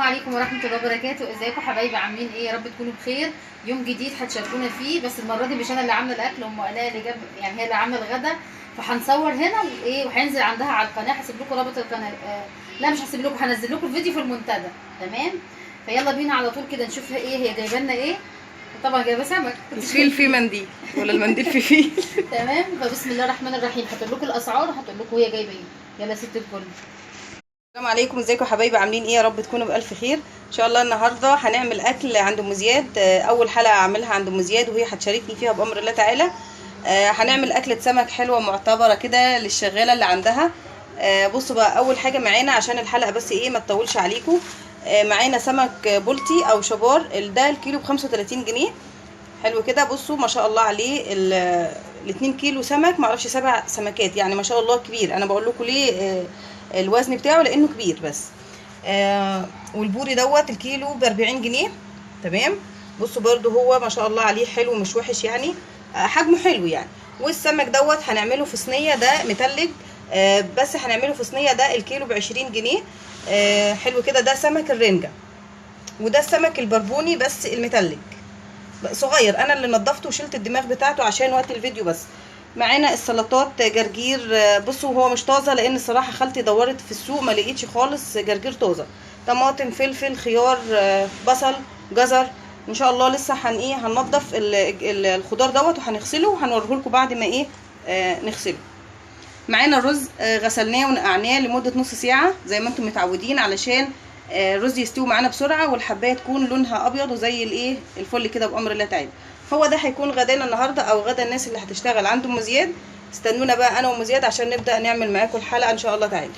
عليكم ورحمه الله وبركاته. ازيكم حبايبي؟ عاملين ايه؟ يا رب تكونوا بخير. يوم جديد هتشاركونا فيه، بس المره دي مش انا اللي عامله الاكل، ام الاء اللي جاب، يعني هي اللي عامله الغدا. فهنصور هنا وايه، وهينزل عندها على القناه. هسيب لكم رابط القناه. لا مش هسيب لكم، هنزل لكم الفيديو في المنتدى. تمام. فيلا بينا على طول كده نشوف ايه هي جايبه لنا ايه. طبعا جايبه سمك. الفيل فيه منديل ولا المنديل فيه فيل؟ تمام. فبسم الله الرحمن الرحيم. هتقول لكم الاسعار وهتقول لكم هي جايبه ايه. يلا ست الكل. السلام عليكم، ازيكم يا حبايبي؟ عاملين ايه؟ يا رب تكونوا بالف خير ان شاء الله. النهارده هنعمل اكل عند ام زياد، اول حلقه اعملها عند ام زياد وهي هتشاركني فيها بامر الله تعالى. هنعمل اكله سمك حلوه معتبره كده للشغاله اللي عندها. بصوا بقى، اول حاجه معانا عشان الحلقه بس ايه ما تطولش عليكم، معانا سمك بلطي او شبار. ده الكيلو ب 35 جنيه. حلو كده. بصوا ما شاء الله عليه، ال 2 كيلو سمك، معرفش 7 سمكات يعني، ما شاء الله كبير. انا بقول لكم ليه الوزن بتاعه، لانه كبير بس. والبوري دوت الكيلو ب 40 جنيه. تمام. بصوا برده هو ما شاء الله عليه حلو، مش وحش يعني، حجمه حلو يعني. والسمك دوت هنعمله في صينيه، ده متلج، بس هنعمله في صينيه. ده الكيلو ب 20 جنيه. حلو كده. ده سمك الرنجه، وده السمك البربوني بس المتلج صغير. انا اللي نضفته وشلت الدماغ بتاعته عشان وقت الفيديو بس. معانا السلطات جرجير. بصوا هو مش طازه، لان الصراحه خالتي دورت في السوق ما لقيتش خالص جرجير طازه. طماطم، فلفل، خيار، بصل، جزر. ان شاء الله لسه هننضف الخضار دوت وهنغسله وهنوريه لكم بعد ما نغسله. معانا الرز، غسلناه ونقعناه لمده نص ساعه زي ما انتم متعودين، علشان الرز يستوي معانا بسرعه والحبايه تكون لونها ابيض وزي الفل كده بامر الله تعالى. هو ده هيكون غدانا النهارده، او غدا الناس اللي هتشتغل عند ام زياد. استنونا بقى انا وام زياد عشان نبدا نعمل معاكم الحلقه ان شاء الله تعالى.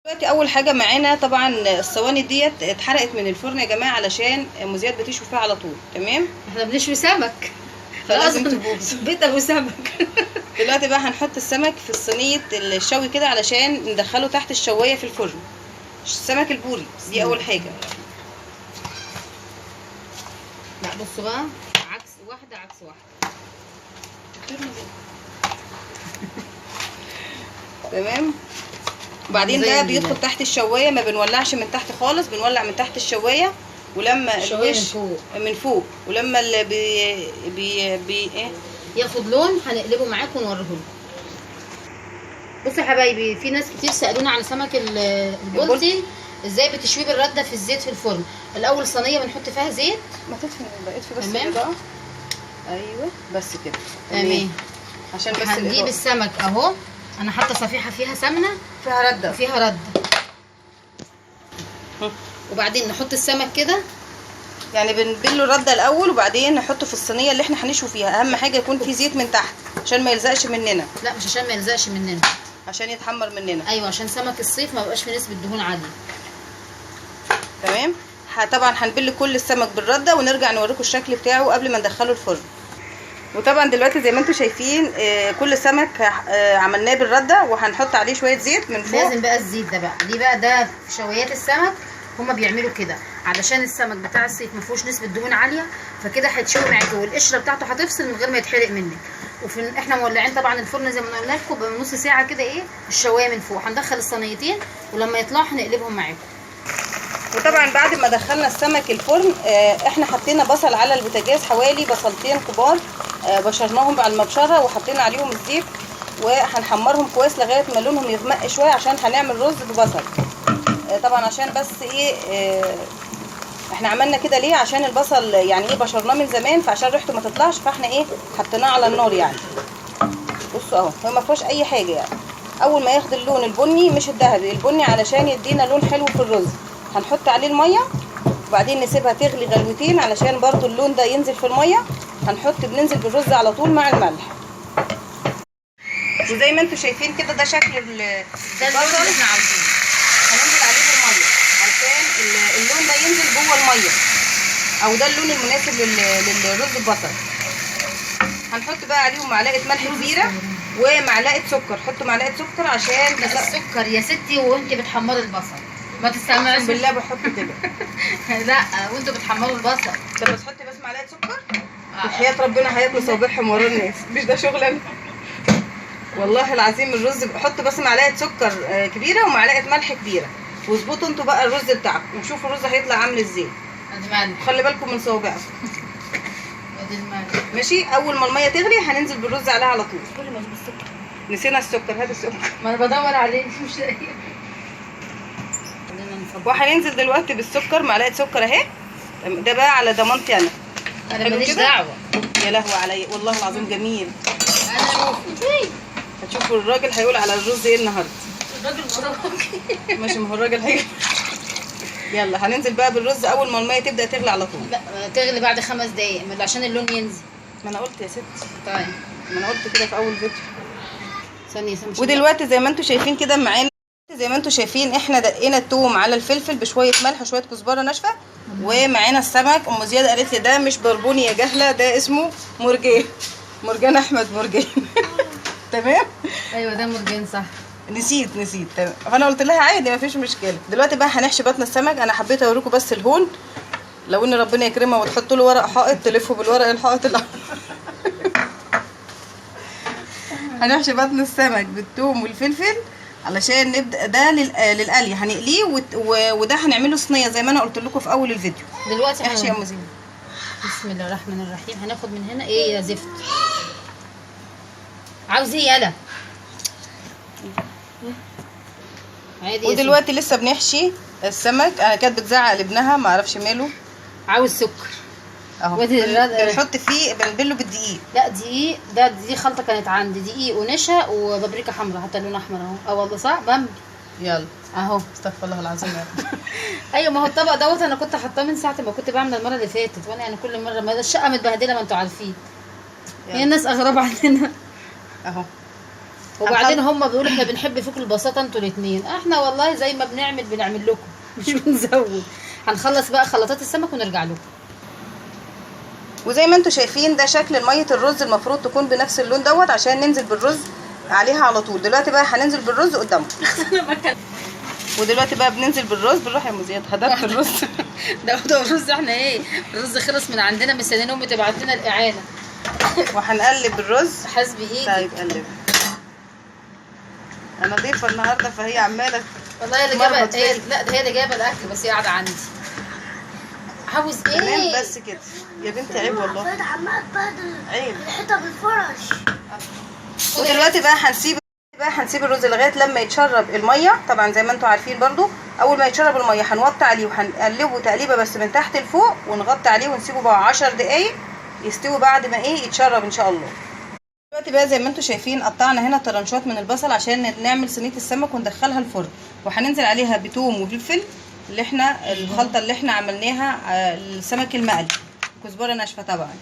دلوقتي اول حاجه معانا طبعا الصواني ديت اتحرقت من الفرن يا جماعه، علشان ام زياد بتشوي فيها على طول. تمام. احنا بنشوي سمك فلازم تبوظ بيت ابو سمك. دلوقتي بقى هنحط السمك في الصينيه الشوي كده علشان ندخله تحت الشوايه في الفرن. السمك البوري دي اول حاجه. لا بصوا بقى، عكس واحده عكس واحده. تمام. وبعدين ده بيدخل تحت الشوايه، ما بنولعش من تحت خالص، بنولع من تحت الشوايه. ولما الوش من فوق ولما اللي ياخد لون هنقلبه معاكم ونوريه لكم. بصوا يا حبايبي، في ناس كتير سالونا عن سمك البلطي ازاي بتشويه بالرده في الزيت في الفرن. الاول صينيه بنحط فيها زيت، ما تدفن بقيت في بس تمام. كده. ايوه بس كده تمام. عشان بس هنجيب السمك اهو، انا حاطه صفيحه فيها سمنه، فيها رده وفيها رده. وبعدين نحط السمك كده، يعني بنبله الرده الاول وبعدين نحطه في الصينيه اللي احنا هنشوي فيها. اهم حاجه يكون في زيت من تحت عشان ما يلزقش مننا. لا مش عشان ما يلزقش مننا، عشان يتحمر مننا. ايوه عشان سمك الصيف ما بقاش فيه نسبه دهون عاليه. تمام. طبعا هنبل كل السمك بالرده ونرجع نوريكم الشكل بتاعه قبل ما ندخله الفرن. وطبعا دلوقتي زي ما انتم شايفين كل سمك عملناه بالرده، وهنحط عليه شويه زيت من فوق. لازم بقى الزيت ده بقى ليه بقى؟ ده في شويات السمك هما بيعملوا كده علشان السمك بتاع الصيف ما فيهوش نسبه دهون عاليه، فكده هيتشوي معاكي والقشره بتاعته هتفصل من غير ما يتحرق منك. احنا مولعين طبعا الفرن زي ما قلنا لكم بنص ساعه كده الشوايه من فوق. هندخل الصينيتين ولما يطلعوا هنقلبهم معاكم. وطبعا بعد ما دخلنا السمك الفرن احنا حطينا بصل على البوتاجاز، حوالي بصلتين كبار، بشرناهم على المبشره وحطينا عليهم الزيت، وهنحمرهم كويس لغايه ما لونهم يغمق شويه عشان هنعمل رز ببصل. طبعا عشان بس احنا عملنا كده ليه؟ عشان البصل يعني بشرناه من زمان، فعشان ريحته ما تطلعش فاحنا حطيناه على النار يعني. بصوا اهو، هو ما فيهوش اي حاجه يعني. اول ما ياخد اللون البني، مش الذهبي، البني، علشان يدينا لون حلو في الرز، هنحط عليه الميه وبعدين نسيبها تغلي غلوتين علشان برضو اللون ده ينزل في الميه. بننزل بالرز على طول مع الملح. وزي ما انتم شايفين كده ده شكل البصل اللي احنا عاوزينه. هننزل عليه بالميه علشان اللون ده ينزل جوه الميه، او ده اللون المناسب للرز البصل. هنحط بقى عليهم معلقه ملح كبيره ومعلقه سكر. حطوا معلقه سكر عشان السكر يا ستي وانت بتحمري البصل ما تستعمليش. بالله بحط كده. لا وانتوا بتحمروا البصل. طب بس حطي بس معلقه سكر وحياه ربنا هياكلوا صوابعهم ورا الناس. مش ده شغلنا والله العظيم. الرز حط بس معلقه سكر كبيره ومعلقه ملح كبيره، واظبطوا انتوا بقى الرز بتاعكم وشوفوا الرز هيطلع عامل ازاي. ادي ملح. خلي بالكم من صوابعكم. ادي الملح. ماشي. اول ما الميه تغلي هننزل بالرز عليها على طول. كل ما اجيب السكر. نسينا السكر، هات السكر. ما انا بدور عليه مش لاقيه. خلينا نفضل. وهننزل دلوقتي بالسكر، معلقه سكر اهي. ده بقى على ضمانتي انا. انا ماليش دعوه. يا لهوي عليا والله العظيم جميل. انا هتشوفوا الراجل هيقول على الرز ايه النهارده. الراجل وراك. ماشي، ما هو الراجل هيقول. يلا هننزل بقى بالرز اول ما الميه تبدا تغلي على طول. لا تغلي بعد 5 دقايق عشان اللون ينزل. ما انا قلت يا ستي. طيب. ما انا قلت كده في اول فيديو. ثانيه. ودلوقتي زي ما انتم شايفين كده معانا، زي ما انتم شايفين احنا دقينا الثوم على الفلفل بشويه ملح وشويه كزبره ناشفه. ومعانا السمك. ام زياد قالت لي ده مش بربوني يا جهله، ده اسمه مرجان. مرجان احمد مرجان. تمام. ايوه ده مرجان صح. نسيت تمام. فانا قلت لها عادي مفيش مشكله. دلوقتي بقى هنحشي بطن السمك. انا حبيت اوريكم بس الهون، لو ان ربنا يكرمها وتحطوا له ورق حائط تلفوا بالورق الحائط هنحشي بطن السمك بالثوم والفلفل علشان نبدا. ده للقلي هنقليه وده هنعمله صينيه زي ما انا قلت لكم في اول الفيديو. دلوقتي احشي يا ام زينب. بسم الله الرحمن الرحيم. هناخد من هنا ايه يا زفت؟ عاوز ايه يالا؟ عادي. ودلوقتي لسه بنحشي السمك. انا كانت بتزعق لابنها ما اعرفش ماله. عاوز سكر اهو. بنحط فيه بنبله بالدقيق. لا دقيق. دي خلطه كانت عندي، دقيق ونشا وبابريكا حمراء حتى لون احمر اهو. اه والله صح. بامبي. يلا اهو. استغفر الله العظيم يا رب. ايوه ما هو الطبق دوت انا كنت حاطاه من ساعه ما كنت بعمل المره اللي فاتت، وانا يعني كل مره ما الشقه متبهدله ما انتوا عارفين. هي الناس اغرب عننا اهو. وبعدين هم بيقولوا احنا بنحب فيكم البساطه انتوا الاثنين. احنا والله زي ما بنعمل لكم مش بنزود. هنخلص بقى خلطات السمك ونرجع لكم. وزي ما انتم شايفين ده شكل ميه الرز، المفروض تكون بنفس اللون دوت عشان ننزل بالرز عليها على طول. دلوقتي بقى هننزل بالرز قدامكم. ودلوقتي بقى بننزل بالرز. بالراحه يا ام زياد، هدفت الرز. ده الرز احنا ايه؟ الرز خلص من عندنا، مستنيين امي تبعت لنا الاعانه. وهنقلب الرز. حسبي ايدي. طيب قلب. انا ضيفه النهارده فهي عماله. والله هي اللي جايبه لا ده هي اللي جايبه الاكل بس هي قاعده عندي. عاوز ايه؟ تمام بس كده يا بنتي. عيب والله. عماله تبهدل عيب. الحيطه بالفرش. ودلوقتي بقى هنسيب الرز لغايه لما يتشرب الميه. طبعا زي ما انتم عارفين برضو اول ما يتشرب الميه هنوطي عليه وهنقلبه تقليبه بس من تحت لفوق ونغطي عليه ونسيبه بقى 10 دقايق يستوي بعد ما يتشرب ان شاء الله. دلوقتي بقى زي ما انتم شايفين قطعنا هنا طرنشات من البصل عشان نعمل صينيه السمك وندخلها الفرن. وهننزل عليها بثوم وفلفل اللي احنا الخلطه اللي احنا عملناها السمك المقلي، كزبره ناشفه طبعا.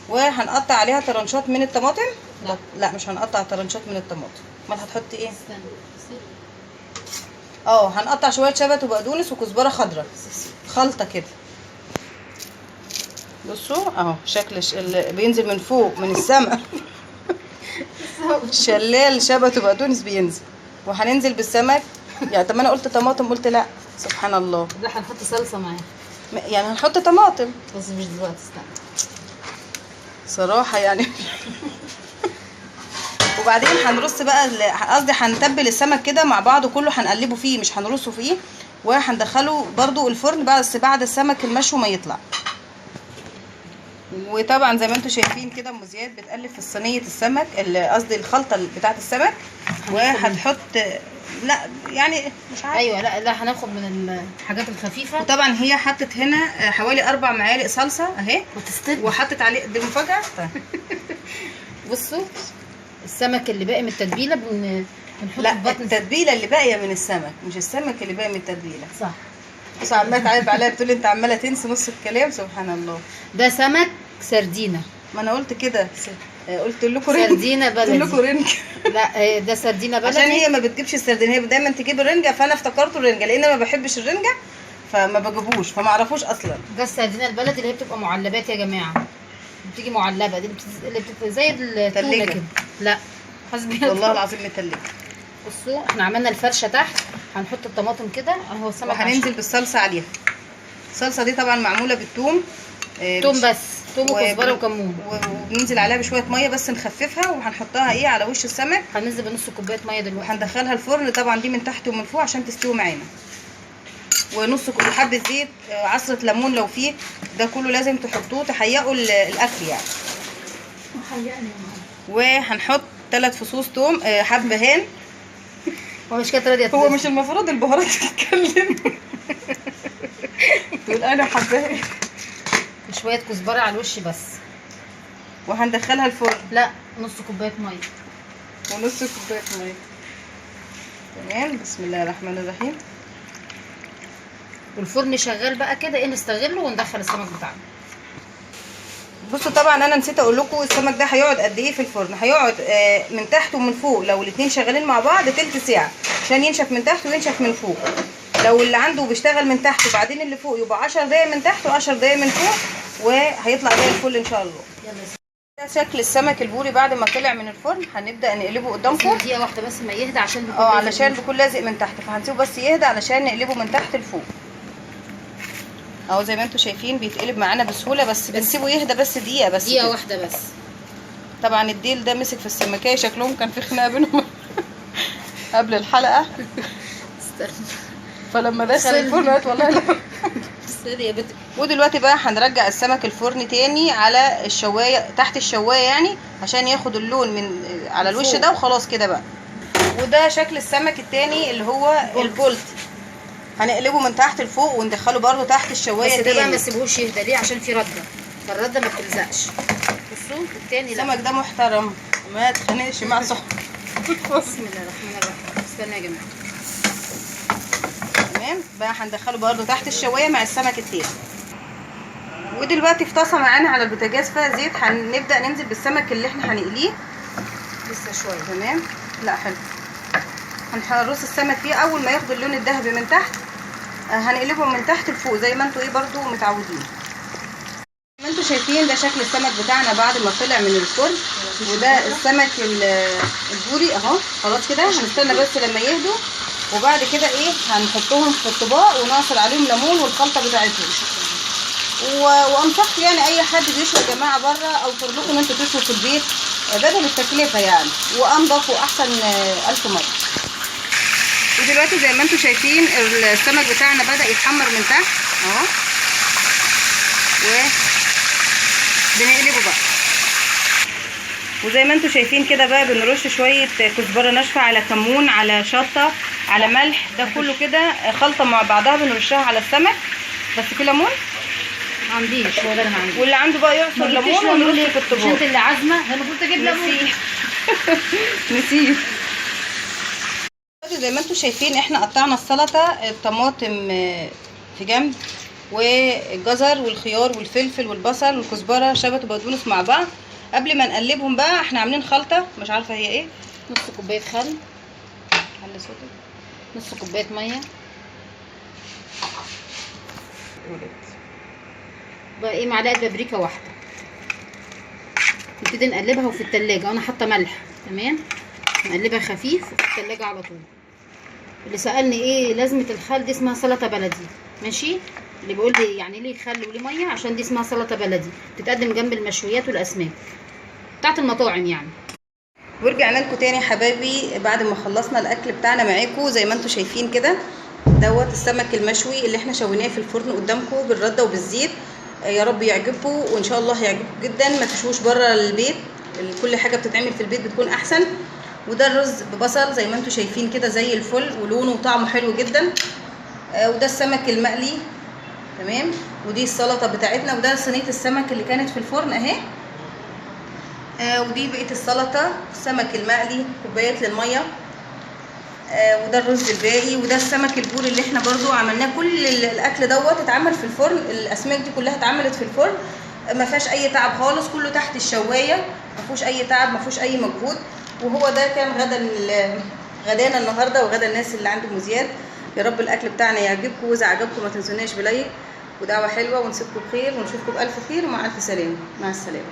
وهنقطع عليها طرنشات من الطماطم. لا مش هنقطع طرنشات من الطماطم. امال هتحطي ايه؟ هنقطع شويه شبت وبقدونس وكزبره خضراء خلطه كده. بصوا اهو شكل اللي بينزل من فوق من السمك. شلال شبت وبقدونس بينزل. وهننزل بالسمك. يعني طب ما انا قلت طماطم قلت لا. سبحان الله. لا هنحط صلصه معاها. يعني هنحط طماطم بس مش دلوقتي. استنى صراحه يعني. وبعدين هنرص بقى قصدي هنتبل السمك كده مع بعضه كله، هنقلبه فيه مش هنرصه فيه. وهندخله برضو الفرن بس بعد السمك المشوي ما يطلع. وطبعا زي ما انتم شايفين كده ام زياد بتقلب في صينيه السمك قصدي الخلطه بتاعه السمك. وهتحط لا يعني مش عارفه. ايوه لا هناخد من الحاجات الخفيفه. وطبعا هي حطت هنا حوالي 4 معالق صلصه اهي. وحطت عليه دي مفاجاه. بصوا السمك اللي باقي من التتبيله بنحطه لا في بطن. التتبيله اللي باقيه من السمك مش السمك اللي باقي من التتبيله. صح. بس عماله تعيب عليا بتقول انت عماله تنسي نص الكلام. سبحان الله. ده سمك سردينه. ما انا قلت كده. قلت لكم سردينه بلدي. قلت لكم رنجه. لا ده سردينه بلدي عشان هي ما بتجيبش السردين، هي دايما تجيب الرنجه فانا افتكرته الرنجه لان انا ما بحبش الرنجه فما بجيبوش فما اعرفوش اصلا. ده السردينه البلدي اللي هي بتبقى معلبات يا جماعه. بتيجي معلبه دي اللي زي التونه كده. لا حسبي والله العظيم متلجه. بصوا احنا عملنا الفرشه تحت. هنحط الطماطم كده اهو السمك. وهننزل بالصلصه عليها. الصلصه دي طبعا معموله بالثوم. توم بس. توم وكزبره وكمون. وبننزل عليها بشويه ميه بس نخففها وهنحطها على وش السمك. هننزل بنص كوبايه ميه دلوقتي. وهندخلها الفرن طبعا دي من تحت ومن فوق عشان تستوي معانا. ونص حبه زيت، عصره ليمون لو فيه، ده كله لازم تحطوه تحيقوا الاكل يعني. وهنحط 3 فصوص توم، حبهان. هو مش كده راضيه هو مش المفروض البهارات تتكلم؟ تقول انا حبهان. شويه كزبره على الوش بس. وهندخلها الفرن. لا، نص كوبايه ميه. ونص كوبايه ميه. تمام. بسم الله الرحمن الرحيم. والفرن شغال بقى كده، ايه نستغله وندخل السمك بتاعنا. بصوا طبعا انا نسيت اقول لكم السمك ده هيقعد قد ايه في الفرن. هيقعد من تحت ومن فوق، لو الاثنين شغالين مع بعض تلت ساعه عشان ينشف من تحت وينشف من فوق. لو اللي عنده بيشتغل من تحت وبعدين اللي فوق يبقى 10 دقايق من تحت و10 دقايق من فوق، وهيطلع زي الفل ان شاء الله. ده شكل السمك البوري بعد ما طلع من الفرن. هنبدا نقلبه قدامكم. دقيقه واحده بس ما يهدى عشان علشان بيكون لازق من تحت، فهنسيبه بس يهدى علشان نقلبه من تحت لفوق. اهو زي ما انتم شايفين بيتقلب معانا بسهوله، بس بنسيبه يهدى بس دقيقه بس. دقيقه واحده بس. طبعا الديل ده مسك في السمكيه، شكلهم كان في خناقه بينهم قبل الحلقه. استنى. فلما دخل الفرن قالت والله لا. استني يا بنت. ودلوقتي بقى هنرجع السمك الفرن تاني على الشوايه، تحت الشوايه يعني، عشان ياخد اللون من على الوش ده، وخلاص كده بقى. وده شكل السمك التاني اللي هو البولت. هنقلبه من تحت لفوق وندخله برده تحت الشوايه تاني. بس ده بقى ما تسيبوش يهدى. ليه؟ عشان في رده، فالرده ما بتلزقش. بصوا التاني لا. السمك ده محترم ما تخانقش مع صاحبه. بسم الله الرحمن الرحيم. استنى يا جماعه. تمام. بقى هندخله برده تحت الشوايه مع السمك التاني. ودلوقتي في طاسه معانا على البوتاجاز فيها زيت، هنبدا ننزل بالسمك اللي احنا هنقليه. لسه شويه. تمام. لا حلو. هنرص السمك فيه. اول ما ياخد اللون الذهبي من تحت هنقلبهم من تحت لفوق زي ما انتوا برضو متعودين. زي ما انتوا شايفين ده شكل السمك بتاعنا بعد ما طلع من الفرن. وده السمك البوري اهو. خلاص كده هنستنى بس لما يهدوا، وبعد كده هنحطهم في الطباق ونعصر عليهم ليمون والخلطه بتاعتهم. وانصح يعني اي حد بيشوي يا جماعه بره او لكم ان انتوا تشووا في البيت بدل التكلفه يعني، وانضف واحسن 1000 مره. ودلوقتي زي ما انتم شايفين السمك بتاعنا بدأ يتحمر من تحت اهو، وبنقلبه بقى. وزي ما انتم شايفين كده بقى بنرش شويه كزبره ناشفه على كمون على شطه على ملح، ده كله كده خلطه مع بعضها بنرشها على السمك. بس في ليمون ما عنديش، هو ده اللي ما عنديش. واللي عنده بقى يعصر ليمون ونرش في الطباق. انت اللي عازمه، انا المفروض اجيب ليمون. نسيت. زي ما انتم شايفين احنا قطعنا السلطه، الطماطم في جنب والجزر والخيار والفلفل والبصل والكزبره شبت وبقدونس مع بعض. قبل ما نقلبهم بقى احنا عاملين خلطه مش عارفه هي ايه. نص كوبايه خل. خل صوتك. نص كوبايه ميه. بقى معلقه بابريكا واحده. نبتدي نقلبها وفي التلاجة، وانا حاطه ملح. تمام. نقلبها خفيف وفي التلاجة على طول. اللي سألني ايه لازمة الخل، دي اسمها سلطة بلدي. ماشي. اللي بيقول لي يعني ليه خل وليه ميه، عشان دي اسمها سلطة بلدي، بتتقدم جنب المشويات والاسماك بتاعت المطاعم يعني. ورجعنا لكم تاني يا حبايبي بعد ما خلصنا الاكل بتاعنا معاكم. زي ما انتم شايفين كده دوت السمك المشوي اللي احنا شويناه في الفرن قدامكم بالرده وبالزيت. يا رب يعجبكم، وان شاء الله هيعجبكم جدا. ما تشووش بره البيت، كل حاجه بتتعمل في البيت بتكون احسن. وده الرز ببصل زي ما انتم شايفين كده زي الفل، ولونه وطعمه حلو جدا. وده السمك المقلي. تمام. ودي السلطه بتاعتنا، وده صينيه السمك اللي كانت في الفرن اهي. ودي بقيه السلطه، السمك المقلي، كوبايات للميه. وده الرز الباقي، وده السمك البوري اللي احنا برضو عملناه. كل الاكل دوت اتعمل في الفرن، الاسماك دي كلها اتعملت في الفرن، ما فيهاش اي تعب خالص، كله تحت الشوايه، ما فيهوش اي تعب، ما فيهوش اي مجهود. وهو ده كان غدانا النهارده وغدا الناس اللي عندهم زياد. يا رب الاكل بتاعنا يعجبكم، واذا عجبكم ما تنسوناش بلايك ودعوه حلوه، ونسيبكم بخير ونشوفكم بالف خير ومع الف سلامه. مع السلامه.